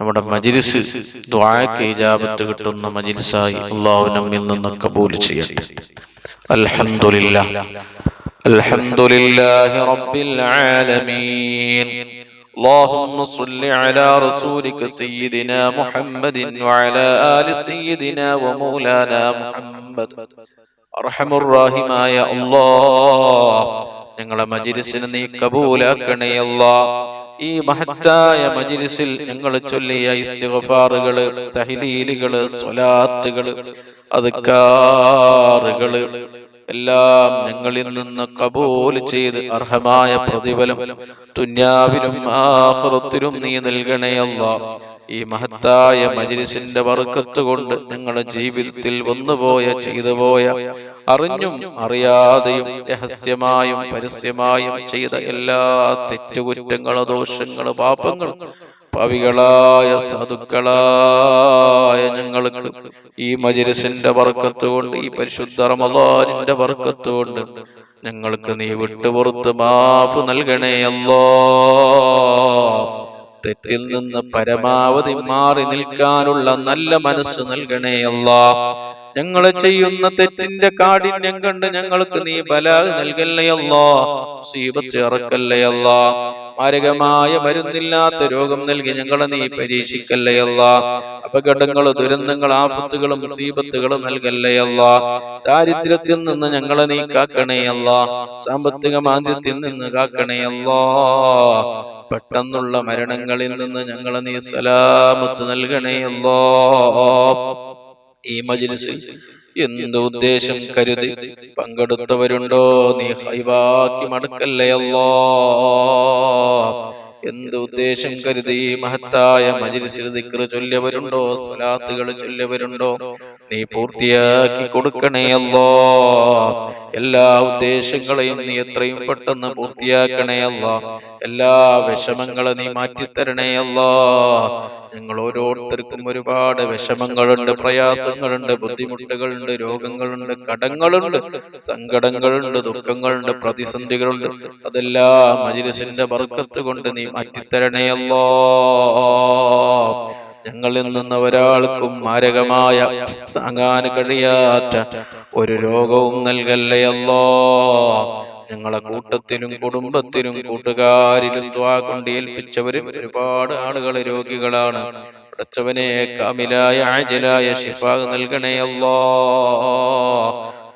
നമ്മുടെ മജ്ലിസ് ദുആക്ക് ഇജാബത്ത് കിട്ടുന്ന മജ്ലിസായി അല്ലാഹു നമ്മിൽ നിന്ന് കബൂൽ ചെയ്യട്ടെ. അൽഹംദുലില്ലാഹ് അൽഹംദുലില്ലാഹി റബ്ബിൽ ആലമീൻ. اللهم صل على رسولك سيدنا محمد وعلى آل سيدنا ومولانا محمد. അർഹമുർ റഹീമായ അല്ലാഹ്, ഞങ്ങളെ മജ്ലിസിനെ നീ കബൂലാക്കണേ അല്ലാഹ്. ഈ മഹത്തായ മജ്ലിസിൽ ഞങ്ങൾ ചൊല്ലിയ ഇസ്തിഗ്ഫാറുകൾ, തഹ്ലീലുകൾ, സ്വലാത്തുകൾ, അദ്കാറുകൾ എല്ലാം ഞങ്ങളിൽ നിന്ന് കബൂൽ ചെയ്ത് അർഹമായ പ്രതിഫലം ദുനിയാവിലും ആഖിറത്തിലും നീ നൽകണേ അല്ലാഹ്. ഈ മഹത്തായ മജ്ലിസിന്റെ ബർക്കത്ത് കൊണ്ട് ഞങ്ങളുടെ ജീവിതത്തിൽ വന്നുപോയ ചെയ്തുപോയ അറിഞ്ഞും അറിയാതെയും രഹസ്യമായും പരസ്യമായും ചെയ്ത എല്ലാ തെറ്റുകുറ്റങ്ങളോ ദോഷങ്ങളോ പാപങ്ങൾ പാവികളായ സാധുക്കളായ ഞങ്ങൾക്ക് ഈ മജ്ലിസിന്റെ ബർക്കത്ത് കൊണ്ട്, ഈ പരിശുദ്ധ റമളാനിന്റെ ബർക്കത്ത് കൊണ്ട് ഞങ്ങൾക്ക് നീ വിട്ടുപുറത്ത് മാഫ് നൽകണേ അല്ലാഹ്. തെറ്റിൽ നിന്ന് പരമാവധി മാറി നിൽക്കാനുള്ള നല്ല മനസ്സ് നൽകണേ അല്ലാഹ്. ഞങ്ങളെ ചെയ്യുന്ന തെറ്റിന്റെ കാഠിന്യം കണ്ട് ഞങ്ങൾക്ക് നീ ബലാഗ് നൽകല്ലേ അല്ലാഹ്. മുസീബത്ത് ഇറക്കല്ലേ അല്ലാഹ്. മാരകമായ മരുന്നില്ലാത്ത രോഗം നൽകി ഞങ്ങളെ നീ പരീക്ഷിക്കല്ലേ അല്ലാഹ്. അപകടങ്ങളും ദുരന്തങ്ങളും ആഫത്തുകളും മുസീബത്തുകളും നൽകല്ലേ അല്ലാഹ്. ദാരിദ്ര്യത്തിൽ നിന്ന് ഞങ്ങളെ നീ കാക്കണേ അല്ലാഹ്. സാമ്പത്തിക മാന്ദ്യത്തിൽ നിന്ന് കാക്കണേ അല്ലാഹ്. പെട്ടെന്നുള്ള മരണങ്ങളിൽ നിന്ന് ഞങ്ങളെ നീ സലാമത്ത് നൽകണേ അല്ലാഹ്. ഈ മജ്ലിസിൽ എന്ത് ഉദ്ദേശം കരുതി പങ്കെടുത്തവരുണ്ടോ നീ ഹൈവാക്കി മടക്കല്ലേ അല്ലാഹ്. എന്ത് ഉദ്ദേശം കരുതി മഹത്തായ മജ്ലിസിൽ ദിക്ർ ചൊല്ലിയവരുണ്ടോ, സ്വലാത്തുകൾ ചൊല്ലിയവരുണ്ടോ, നീ പൂർത്തിയാക്കി കൊടുക്കണേ അല്ലാഹ്. എല്ലാ ഉദ്ദേശങ്ങളെയും നീ എത്രയും പെട്ടെന്ന് പൂർത്തിയാക്കണേ അല്ലാഹ്. എല്ലാ വിഷമങ്ങളും നീ മാറ്റിത്തരണേ അല്ലാഹ്. ഞങ്ങൾ ഓരോരുത്തർക്കും ഒരുപാട് വിഷമങ്ങളുണ്ട്, പ്രയാസങ്ങളുണ്ട്, ബുദ്ധിമുട്ടുകളുണ്ട്, രോഗങ്ങളുണ്ട്, കടങ്ങളുണ്ട്, സങ്കടങ്ങളുണ്ട്, ദുഃഖങ്ങളുണ്ട്, പ്രതിസന്ധികളുണ്ട്. അതെല്ലാം മജ്ലിസിന്റെ ബർക്കത്ത് കൊണ്ട് നീ മാറ്റിത്തരണേ അല്ലാഹ്. ഞങ്ങളിൽ നിന്ന് ഒരാൾക്കും മാരകമായ താങ്ങാൻ കഴിയാത്ത ഒരു രോഗവും നൽകല്ലേ അല്ലാഹ്. ഞങ്ങളെ കൂട്ടത്തിലും കുടുംബത്തിലും കൂട്ടുകാരിലും ദുആ കൊണ്ട് ഏൽപ്പിച്ചവരും ഒരുപാട് ആളുകൾ രോഗികളാണ്. പടച്ചവനെ കാമിലായ ആജിലായ ശിഫാ നൽകണേ അല്ലാഹ്.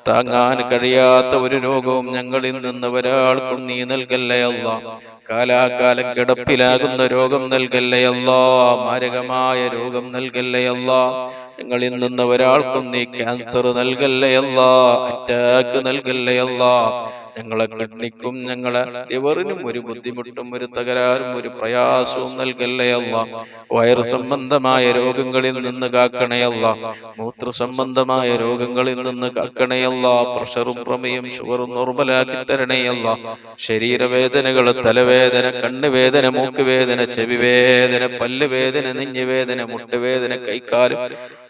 താങ്ങാൻ കഴിയാത്ത ഒരു രോഗവും ഞങ്ങളിൽ നിന്ന് ഒരാൾക്കും നീ നൽകല്ലേ അല്ലാഹ്. കാലാകാലം കിടപ്പിലാകുന്ന രോഗം നൽകല്ലേ അല്ലാഹ്. മാരകമായ രോഗം നൽകല്ലേ അല്ലാഹ്. ഞങ്ങളിൽ നിന്ന് ഒരാൾക്കും നീ ക്യാൻസർ നൽകല്ലേ അല്ലാഹ്. അറ്റാക്ക് നൽകല്ലേ അല്ലാഹ്. ഞങ്ങളെ കിഡ്നിക്കും ഞങ്ങളെ ലിവറിനും ഒരു ബുദ്ധിമുട്ടും ഒരു തകരാറും ഒരു പ്രയാസവും നൽകല്ലേ അല്ലാഹ്. വയറ് സംബന്ധമായ രോഗങ്ങളിൽ നിന്ന് കാക്കണേ അല്ലാഹ്. മൂത്ര സംബന്ധമായ രോഗങ്ങളിൽ നിന്ന് കാക്കണേ അല്ലാഹ്. പ്രഷറും പ്രമേയം ഷുഗറും നോർമലാക്കി തരണേ അല്ലാഹ്. ശരീരവേദനകൾ, തലവേദന, കണ്ണുവേദന, മൂക്കുവേദന, ചെവിവേദന, പല്ലുവേദന, നെഞ്ഞുവേദന, മുട്ടുവേദന, കൈക്കാലും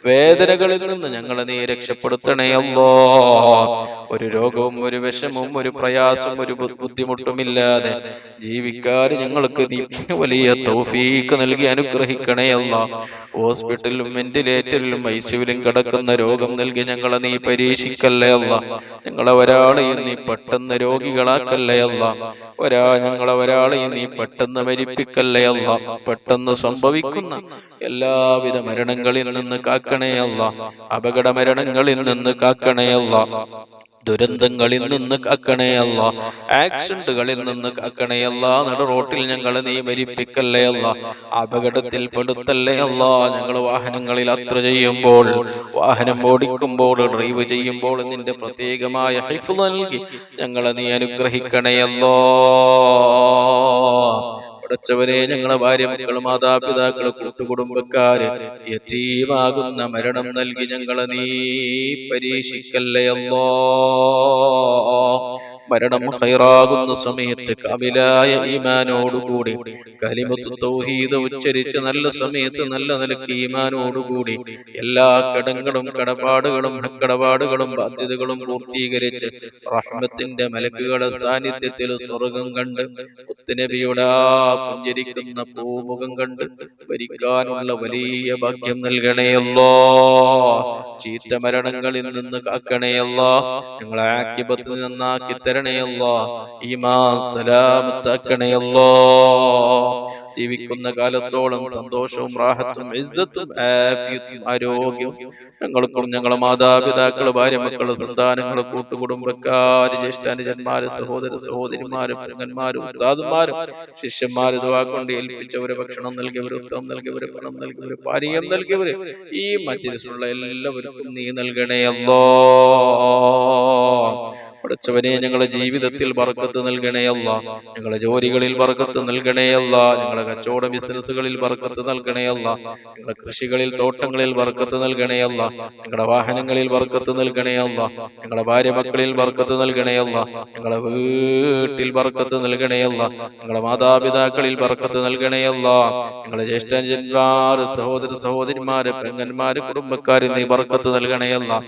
വേദനകളിൽ നിന്ന് ഞങ്ങളെ നീ രക്ഷപ്പെടുത്തണേ അല്ലാഹ്. ഒരു രോഗവും ഒരു വിഷമവും ഒരു പ്രയാസവും ഒരു ബുദ്ധിമുട്ടുമില്ലാതെ ജീവിക്കാൻ ഞങ്ങൾക്ക് നീ വലിയ തൗഫീഖ് നൽകി അനുഗ്രഹിക്കണേ അല്ലാഹ്. ഹോസ്പിറ്റലിലും വെന്റിലേറ്ററിലും ഐസിയുവിലും കിടക്കുന്ന രോഗം നൽകി ഞങ്ങളെ നീ പരീക്ഷിക്കല്ലേ അല്ലാഹ്. ഞങ്ങളെ ഒരാളെയും നീ പെട്ടെന്ന് രോഗികളാക്കല്ലേ അല്ലാഹ്. ഞങ്ങളെ ഒരാളെയും നീ പെട്ടെന്ന് മരിപ്പിക്കല്ലേ അല്ലാഹ്. പെട്ടെന്ന് സംഭവിക്കുന്ന എല്ലാവിധ മരണങ്ങളിൽ നിന്ന് കാക്കണേ അല്ലാഹ്. അപകട മരണങ്ങളിൽ നിന്ന് കാക്കണേ അല്ലാഹ്. ദുരന്തങ്ങളിൽ നിന്ന് കാക്കണേ അല്ലാഹ്. ആക്സിഡന്റുകളിൽ നിന്ന് കാക്കണേ അല്ലാഹ്. നട റോട്ടിൽ ഞങ്ങളെ നീ മരിപ്പിക്കല്ലേ അല്ലാഹ്. അപകടത്തിൽ പെടുത്തല്ലേ അല്ലാഹ്. ഞങ്ങൾ വാഹനങ്ങളിൽ യാത്ര ചെയ്യുമ്പോൾ, വാഹനം ഓടിക്കുമ്പോൾ, ഡ്രൈവ് ചെയ്യുമ്പോൾ നിന്റെ പ്രത്യേകമായ ഹിഫ്ള് നൽകി ഞങ്ങളെ നീ അനുഗ്രഹിക്കണേ അല്ലാഹ്. പടച്ചവനെ, ഞങ്ങളെ ഭാര്യ, മക്കള്, മാതാപിതാക്കള്, കൂട്ടുകുടുംബക്കാര് യതീമാകുന്ന മരണം നൽകി ഞങ്ങളെ നീ പരീക്ഷിക്കല്ലേ അല്ലാഹ്. മരണം ഖൈറാകുന്ന സമയത്ത് കാമിലായ ഈമാനോടുകൂടി കലിമത്ത് തൗഹീദ് ഉച്ചരിച്ച് നല്ല സമയത്ത് നല്ല നിലയ്ക്ക് ഈമാനോടുകൂടി എല്ലാ കടപ്പാടുകളും ബാധ്യതകളും പൂർത്തീകരിച്ച് റഹ്മത്തിന്റെ മലക്കുകളുടെ സാന്നിധ്യത്തിൽ സ്വർഗം കണ്ട് മുത്തുനബിയുടെ പുഞ്ചിരിക്കുന്ന പൂമുഖം കണ്ട് ഭരിക്കാനുള്ള വലിയ ഭാഗ്യം നൽകണേയല്ലോ. ചീത്ത മരണങ്ങളിൽ നിന്ന് കാക്കണേയല്ലോ. ഞങ്ങളെ ആഖിബത്ത് നന്നാക്കി തരണേയല്ലോ. ഈമാൻ സലാമത്താക്കണേയല്ലോ. ജീവിക്കുന്ന കാലത്തോളം സന്തോഷവും റാഹത്തും ഇസ്സത്തും ആഫിയത്തും ആരോഗ്യവും ഞങ്ങൾക്കും ഞങ്ങളെ മാതാപിതാക്കള്, ഭാര്യ, മക്കള്, സന്താനങ്ങള്, കൂട്ടുകുടുംബക്കാര്, ജ്യേഷ്ഠാനുജന്മാര്, സഹോദര സഹോദരിമാര്, പെങ്ങന്മാരും ഉസ്താദുമാരും ശിഷ്യന്മാര്, ദുആ കൊണ്ട് ഏൽപ്പിച്ചവര്, ഭക്ഷണം നൽകിയവര്, വസ്ത്രം നൽകിയവര്, പണം നൽകിയവര്, പാനീയം നൽകിയവര്, ഈ മജ്‌ലിസിലുള്ള എല്ലാവർക്കും നീ നൽകണേ അല്ലാഹ്. പടച്ചവനെ, ഞങ്ങളുടെ ജീവിതത്തിൽ ബർക്കത്ത് നൽകണേ അല്ലാഹ്. ഞങ്ങളുടെ ജോലികളിൽ ബർക്കത്ത് നൽകണേ അല്ലാഹ്. ഞങ്ങളുടെ കച്ചവട ബിസിനസ്സുകളിൽ ബർക്കത്ത് നൽകണേ അല്ലാഹ്. ഞങ്ങളുടെ കൃഷികളിൽ, തോട്ടങ്ങളിൽ ബർക്കത്ത് നൽകണേ അല്ലാഹ്. ഞങ്ങളുടെ വാഹനങ്ങളിൽ ബർക്കത്ത് നൽകണേ അല്ലാഹ്. ഞങ്ങളുടെ ഭാര്യ മക്കളിൽ ബർക്കത്ത് നൽകണേ അല്ലാഹ്. ഞങ്ങളുടെ വീട്ടിൽ ബർക്കത്ത് നൽകണേ അല്ലാഹ്. ഞങ്ങളുടെ മാതാപിതാക്കളിൽ ബർക്കത്ത് നൽകണേ അല്ലാഹ്. ഞങ്ങളുടെ ജ്യേഷ്ഠന്മാര്, സഹോദര സഹോദരിമാര്, പെങ്ങന്മാര്, കുടുംബക്കാര് നീ ബർക്കത്ത് നൽകണേ അല്ലാഹ്.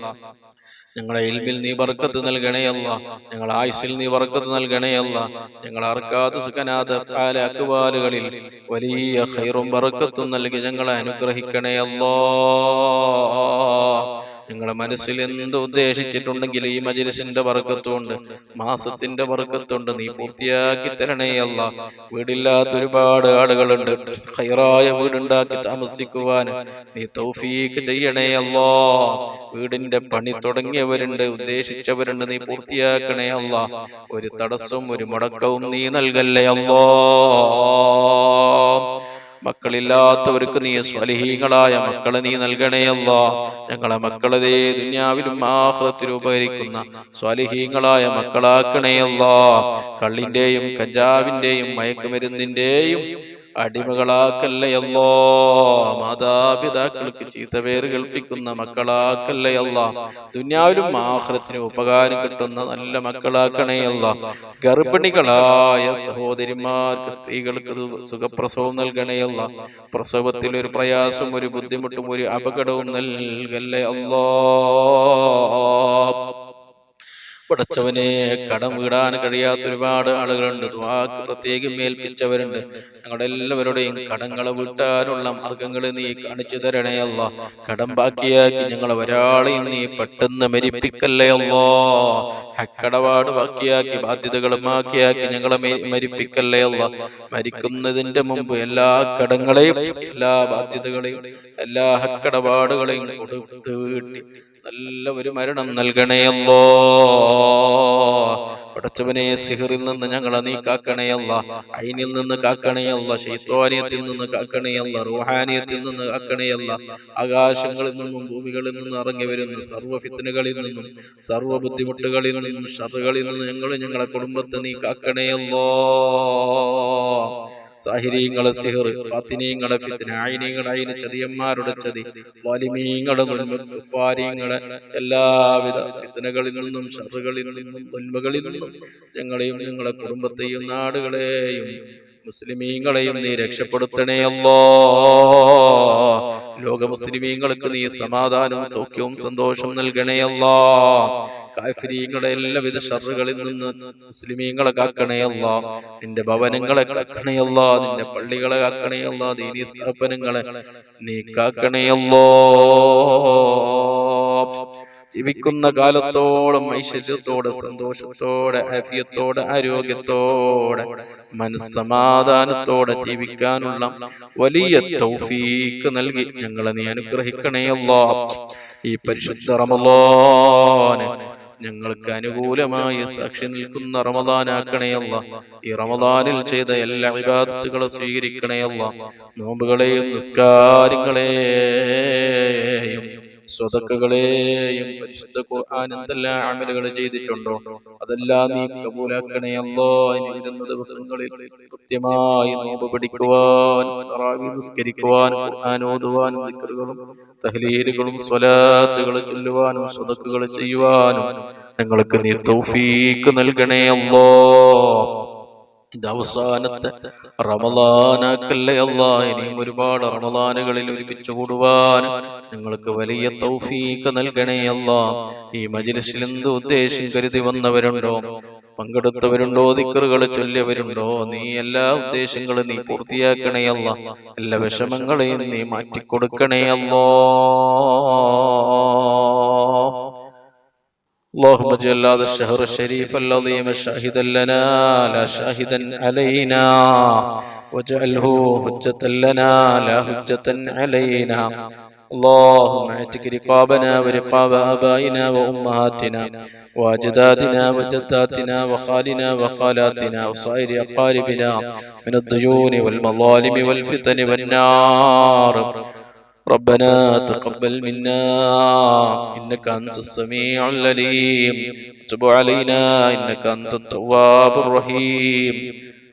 ഞങ്ങളുടെ ഇൽമിൽ നീ ബർക്കത്ത് നൽകണേ അല്ലാഹ്. ഞങ്ങളുടെ ആയുസ്സിൽ നീ ബർക്കത്ത് നൽകണേ അല്ലാഹ്. ഞങ്ങളുടെ അർക്കാത്ത് സുഖനാത്ത് അഫ്ആൽ അക്വാലുകളിൽ വലിയ ഖൈറും ബർക്കത്തും നൽകി ഞങ്ങളെ അനുഗ്രഹിക്കണേ അല്ലാഹ്. നിങ്ങളെ മനസ്സിൽ എന്ത് ഉദ്ദേശിച്ചിട്ടുണ്ടെങ്കിൽ ഈ മജ്‌ലിസിന്റെ ബർക്കത്തുണ്ട്, മാസത്തിന്റെ ബർക്കത്തുണ്ട്, നീ പൂർത്തിയാക്കി തരണേ അല്ലാഹ്. വീടില്ലാത്ത ഒരുപാട് ആളുകളുണ്ട്. ഖൈറായ വീടുണ്ടാക്കി താമസിക്കുവാൻ നീ തൗഫീഖ് ചെയ്യണേ അല്ലാഹ്. വീടിന്റെ പണി തുടങ്ങിയവരുണ്ട്, ഉദ്ദേശിച്ചവരുണ്ട്, നീ പൂർത്തിയാക്കണേ അല്ലാഹ്. ഒരു തടസ്സവും ഒരു മുടക്കവും നീ നൽകല്ലേ അല്ലാഹ്. മക്കളില്ലാത്തവർക്ക് നീ സ്വാലിഹീങ്ങളായ മക്കളെ നീ നൽകണേ അല്ലാഹ്. ഞങ്ങളെ മക്കളെ ദുനിയാവിലും ആഖിറത്തിലും ഉപകരിക്കുന്ന സ്വാലിഹീങ്ങളായ മക്കളാക്കണേ അല്ലാഹ്. കള്ളിന്റെയും കഞ്ചാവിന്റെയും മയക്കുമരുന്നിന്റെയും അടിമകളാക്കല്ലേ അല്ലാഹ്. മാതാപിതാക്കൾക്ക് ചീത്തപേര് കൽപ്പിക്കുന്ന മക്കളാക്കല്ലേ അല്ലാഹ്. ദുനിയാവിലും ആഖിറത്തിലും ഉപകാരം കിട്ടുന്ന നല്ല മക്കളാക്കണേ അല്ലാഹ്. ഗർഭിണികളായ സഹോദരിമാർക്ക്, സ്ത്രീകൾക്ക് സുഖപ്രസവം നൽകണേ അല്ലാഹ്. പ്രസവത്തിൽ ഒരു പ്രയാസം, ഒരു ബുദ്ധിമുട്ടും, ഒരു അപകടവും നൽകല്ലേ അല്ലാഹ്. പടച്ചവനെ, കടം വീടാൻ കഴിയാത്ത ഒരുപാട് ആളുകളുണ്ട്. ദുആക്ക് പ്രത്യേകം ഏൽപ്പിച്ചവരുണ്ട്. ഞങ്ങളുടെ എല്ലാവരുടെയും കടങ്ങളെ വീട്ടാനുള്ള മാർഗങ്ങൾ നീ കാണിച്ചു തരണേ അല്ലാഹ്. കടം ബാക്കിയാക്കി ഞങ്ങളെ ഒരാളെയും നീ പെട്ടെന്ന് മരിപ്പിക്കല്ലേ അല്ലാഹ്. ഹക്കടപാട് ബാക്കിയാക്കി, ബാധ്യതകൾ ബാക്കിയാക്കി ഞങ്ങളെ മരിപ്പിക്കല്ലേ അല്ലാഹ്. മരിക്കുന്നതിന്റെ മുമ്പ് എല്ലാ കടങ്ങളെയും, എല്ലാ ബാധ്യതകളെയും, എല്ലാ ഹക്കടപാടുകളെയും കൊടുത്തു വീട്ടി നല്ല ഒരു മരണം നൽകണേ അല്ലാഹ്. പടച്ചവനെ, സിഹറിൽ നിന്ന് ഞങ്ങളെ നീ കാക്കണേ അല്ലാഹ്. ഐനിൽ നിന്ന് കാക്കണേ അല്ലാഹ്. ശൈത്വാനിയത്തിൽ നിന്ന് കാക്കണേ അല്ലാഹ്. റൂഹാനിയത്തിൽ നിന്ന് കാക്കണേ അല്ലാഹ്. ആകാശങ്ങളിൽ നിന്നും ഭൂമികളിൽ നിന്നും ഇറങ്ങി വരുന്ന സർവ്വ ഫിത്നകളിൽ നിന്നും, സർവ്വ ബുദ്ധിമുട്ടുകളിൽ നിന്നും, ഷർറുകളിൽ നിന്നും ഞങ്ങളെ കുടുംബത്തെ നീ കാക്കണേ അല്ലാഹ്. സാഹിരീങ്ങളെ സിഹർ, ഫാത്തിനീങ്ങളെ ഫിത്ന, ഐനീങ്ങളെ ഐന്, ചതിയന്മാരുടെ ചതി, വാലിമീങ്ങളെ ദുൽമ, കുഫാരീങ്ങളെ എല്ലാവിധ ഫിത്നകളിൽ നിന്നും, ഷർറുകളിൽ നിന്നും, ദുൽമകളിൽ നിന്നും ഞങ്ങളെയും ഞങ്ങളെ കുടുംബത്തെയും നാടുകളെയും മുസ്ലിമീങ്ങളെയും നീ രക്ഷപ്പെടുത്തണേ അല്ലാഹ്. ലോക മുസ്ലിമീങ്ങൾക്ക് നീ സമാധാനവും സൗഖ്യവും സന്തോഷവും നൽകണേ അല്ലാഹ്. കാഫിരീങ്ങളുടെ എല്ലാവിധ ഷർറുകളിൽ നിന്ന് മുസ്ലിമീങ്ങളെ കാക്കണേ അല്ലാഹ്. നിന്റെ ഭവനങ്ങളെ കാക്കണേ അല്ലാഹ്. നിന്റെ പള്ളികളെ കാക്കണേ അല്ലാഹ്. ദീനീ സ്ഥാപനങ്ങളെ നീ കാക്കണേ അല്ലാഹ്. ജീവിക്കുന്ന കാലത്തോളം ഐശ്വര്യത്തോടെ, സന്തോഷത്തോടെ, ആഫിയത്തോടെ, ആരോഗ്യത്തോടെ, മനസ്സമാധാനത്തോടെ ജീവിക്കാനുള്ള വലിയ തൗഫീഖ് നൽകി ഞങ്ങളെ നീ അനുഗ്രഹിക്കണേ അല്ലാഹ്. ഈ പരിശുദ്ധ റമളാന് ഞങ്ങൾക്ക് അനുകൂലമായി സാക്ഷി നിൽക്കുന്ന റമളാനാക്കണേ അല്ലാഹ്. ഈ റമളാനിൽ ചെയ്ത എല്ലാ ഇബാദത്തുകളും സ്വീകരിക്കണേ അല്ലാഹ്. നോമ്പുകളെയും നിസ്കാരങ്ങളെയും സ്വതക്കകളെയും പരിശുദ്ധ ഖുർആൻ എന്തെല്ലാം അമലുകൾ ചെയ്തിട്ടുണ്ടോ അതെല്ലാം നീ കബൂലാക്കണേ അല്ലാഹ്. ഇനി വരുന്ന ദിവസങ്ങളിൽ കൃത്യമായി നോമ്പ് പിടിക്കുവാൻ, തറാവീഹ് നിസ്കരിക്കുവാനും, ഖുർആൻ ഓതുവാനും, ദിക്റുകളും തഹ്ലീലുകളും സ്വലാത്തുകൾ ചൊല്ലുവാനും, സ്വതക്കകൾ ചെയ്യുവാനും, ഞങ്ങൾക്ക് നീ തൗഫീഖ് നൽകണേ അല്ലാഹ്. ഇത് അവസാനത്തെ റമളാനാക്കല്ലേ അല്ലാഹ്. ഇനിയും ഒരുപാട് റമളാനുകളിൽ ഒരുമിച്ച് കൂടുവാൻ ഞങ്ങൾക്ക് വലിയ തൗഫീഖ് നൽകണേ അല്ലാഹ്. ഈ മജ്ലിസിൽ എന്ത് ഉദ്ദേശം കരുതി വന്നവരുണ്ടോ, പങ്കെടുത്തവരുണ്ടോ, ദിക്റുകൾ ചൊല്ലിയവരുണ്ടോ, നീ എല്ലാ ഉദ്ദേശങ്ങളും നീ പൂർത്തിയാക്കണേ അല്ലാഹ്. എല്ലാ വിഷമങ്ങളെയും നീ മാറ്റിക്കൊടുക്കണേ അല്ലാഹ്. اللهم اجعل هذا الشهر الشريف العظيم شاهدا لنا لا شاهدا علينا، واجعله حجة لنا لا حجة علينا. اللهم اعتق رقابنا ورقاب آبائنا وأمهاتنا وأجدادنا وجداتنا وخالنا وخالاتنا وصائر أقاربنا من الديون والمظالم والفتن والنار. ربنا تقبل منا إنك أنت السميع العليم، تب علينا إنك أنت التواب الرحيم.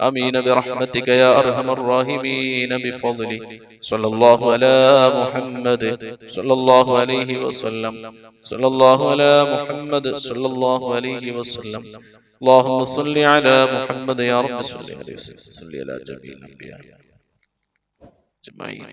آمين برحمتك يا أرحم الراحمين بفضله. صلى الله على محمد صلى الله عليه وسلم. صلى الله على محمد صلى الله عليه وسلم. اللهم صل على محمد يا رب صل عليه وسلم. صل على جميع الأنبياء أجمعين.